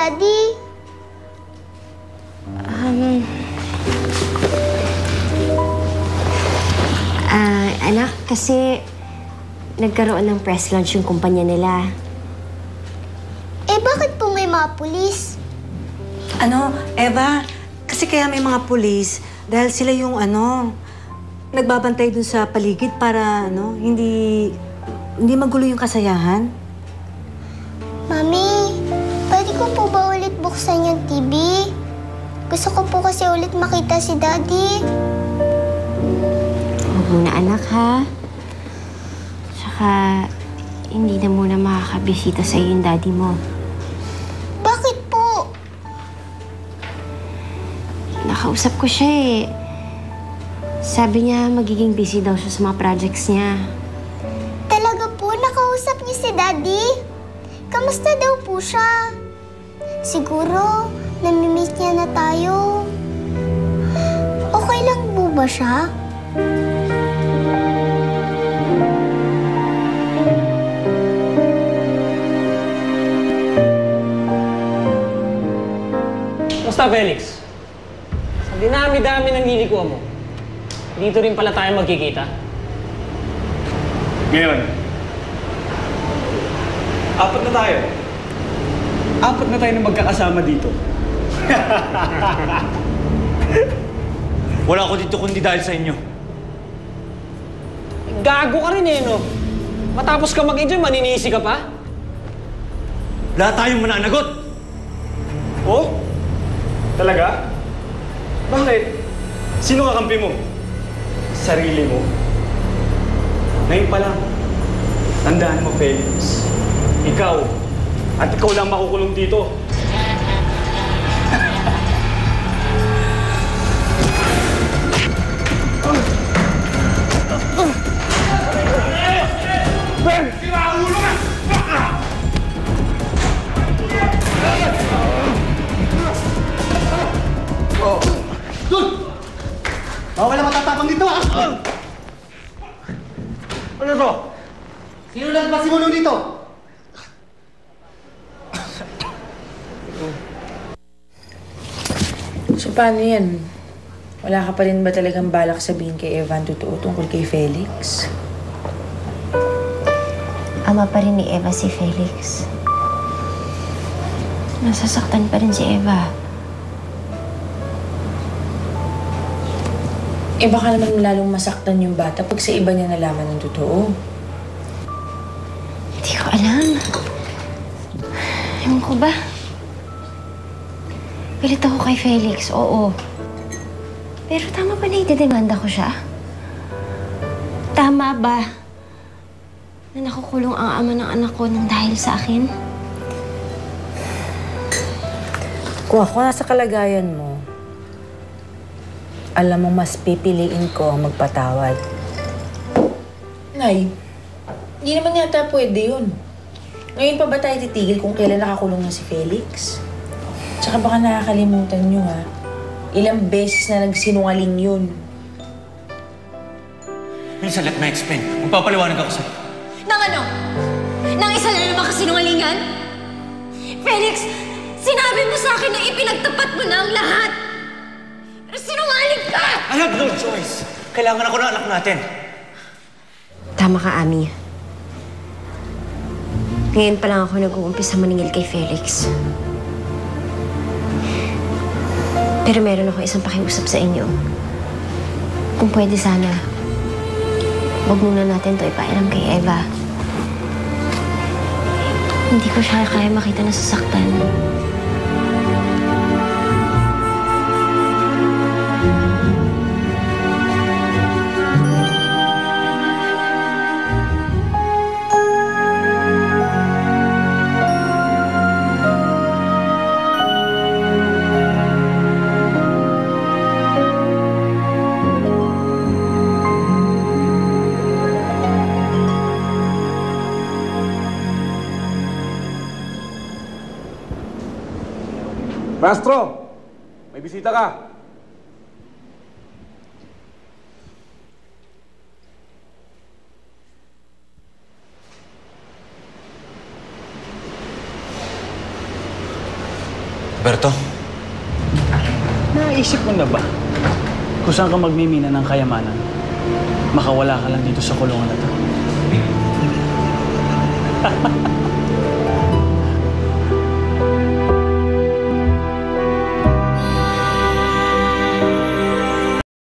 Daddy? Anak, kasi nagkaroon ng press launch yung kumpanya nila. Eh, bakit po may mga pulis? Eva, kasi kaya may mga pulis dahil sila yung nagbabantay dun sa paligid para hindi magulo yung kasayahan. Mami, pwede ko po ba ulit buksan yung TV? Gusto ko po kasi ulit makita si Daddy. Huwag muna, anak, ha? Tsaka, hindi na muna makakabisita sa'yo yung daddy mo. Bakit po? Nakausap ko siya eh. Sabi niya magiging busy daw siya sa mga projects niya. Talaga po, nakausap niyo si Daddy? Kamusta daw po siya? Siguro, namimiss niya na tayo. Okay lang po ba siya? Basta, Felix. Sa dinami-dami ng lilikuan mo, dito rin pala tayo magkikita. Ngayon, apat na tayo. Apat na tayo na magkakasama dito. Wala ako dito kundi dahil sa inyo. Gago ka rin eh, no? Matapos ka mag-enjoy, maninisi ka pa? Lahat tayong mananagot. Oh? Talaga? Bakit? Sino kakampi mo? Sarili mo? Ngayon pa lang. Tandaan mo, Felix. Ikaw. At ikaw lang makukulong dito. Ben! Sinaulo ka! Dun! Bawal na matatapang dito, ha? Ano to? Sino lang ba simulo dito? So, paano yan? Wala ka pa rin ba talagang balak sabihin kay Evan totoo tungkol kay Felix? Ama pa rin ni Eva si Felix. Nasasaktan pa rin si Eva. Eh baka naman lalong masaktan yung bata pag sa iba niya nalaman ng totoo. Hindi ko alam. Ewan ko ba? Pilit ako kay Felix, oo. Pero tama ba na idedemanda ko siya? Tama ba na nakukulong ang ama ng anak ko nang dahil sa akin? Kung ako nasa kalagayan mo, alam mo mas pipiliin ko ang magpatawad. Nay, hindi naman yata pwede yun. Ngayon pa ba tayo titigil kung kailan nakakulong na si Felix? Tsaka baka nakakalimutan nyo, ha? Ilang beses na nagsinungaling yun. Melissa, let me explain. Magpapaliwanag ako sa'yo. Nang ano? Nang isa na naman kasinungalingan? Felix, sinabi mo sa akin na ipinagtapat mo na ang lahat. Pero sinungaling ka! I have no choice. Kailangan ako ng anak natin. Tama ka, Ami. Ngayon pa lang ako nag-uumpisa maningil kay Felix. Pero meron ako isang pakiusap sa inyo. Kung pwede sana, huwag muna natin to ipailam kay Eva. Hindi ko siya kaya makita na sasaktan. Maestro, may bisita ka. Alberto? Naisip mo na ba kung saan ka magmimina ng kayamanan? Makawala ka lang dito sa kulungan na to.